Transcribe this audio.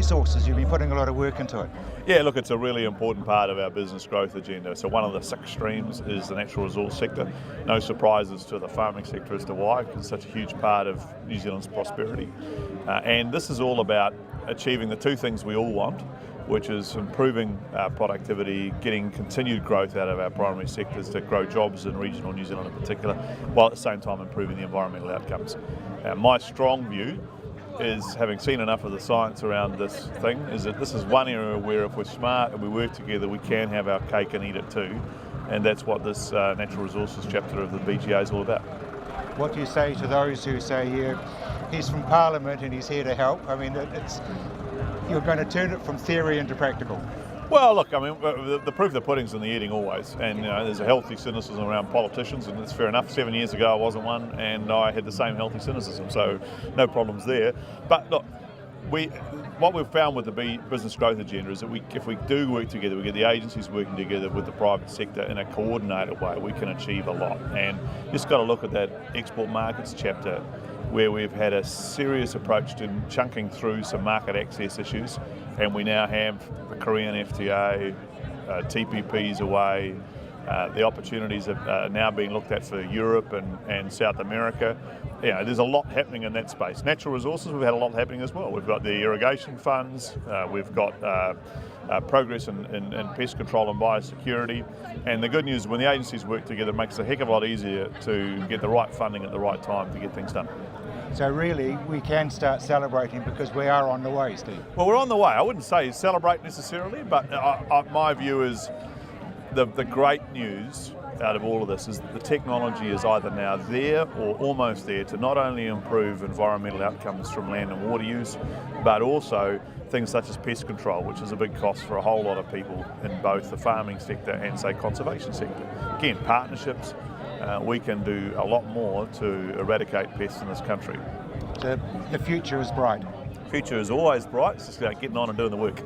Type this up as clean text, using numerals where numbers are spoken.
resources. You've been putting a lot of work into it. Yeah, look, it's a really important part of our business growth agenda. So one of the 6 streams is the natural resource sector. No surprises to the farming sector as to why, because it's such a huge part of New Zealand's prosperity. And this is all about achieving the 2 things we all want, which is improving productivity, getting continued growth out of our primary sectors to grow jobs in regional New Zealand in particular, while at the same time improving the environmental outcomes. My strong view is, having seen enough of the science around this thing, is that this is one area where if we're smart and we work together, we can have our cake and eat it too. And that's what this natural resources chapter of the BGA is all about. What do you say to those who say he's from Parliament and he's here to help? I mean, you're going to turn it from theory into practical. Well, look, I mean, the proof of the pudding's in the eating always, and there's a healthy cynicism around politicians, and it's fair enough. 7 years ago I wasn't one, and I had the same healthy cynicism, so no problems there. But look, what we've found with the business growth agenda is that if we do work together, we get the agencies working together with the private sector in a coordinated way, we can achieve a lot. And you just got to look at that export markets chapter, where we've had a serious approach to chunking through some market access issues, and we now have the Korean FTA, TPPs away, the opportunities are now being looked at for Europe and South America. There's a lot happening in that space. Natural resources, we've had a lot happening as well. We've got the irrigation funds, we've got progress in pest control and biosecurity. And the good news, when the agencies work together, it makes it a heck of a lot easier to get the right funding at the right time to get things done. So really, we can start celebrating because we are on the way, Steve. Well, we're on the way. I wouldn't say celebrate necessarily, but my view is the great news out of all of this is that the technology is either now there or almost there to not only improve environmental outcomes from land and water use, but also things such as pest control, which is a big cost for a whole lot of people in both the farming sector and, say, conservation sector. Again, partnerships, we can do a lot more to eradicate pests in this country. So the future is bright. The future is always bright, it's just about getting on and doing the work.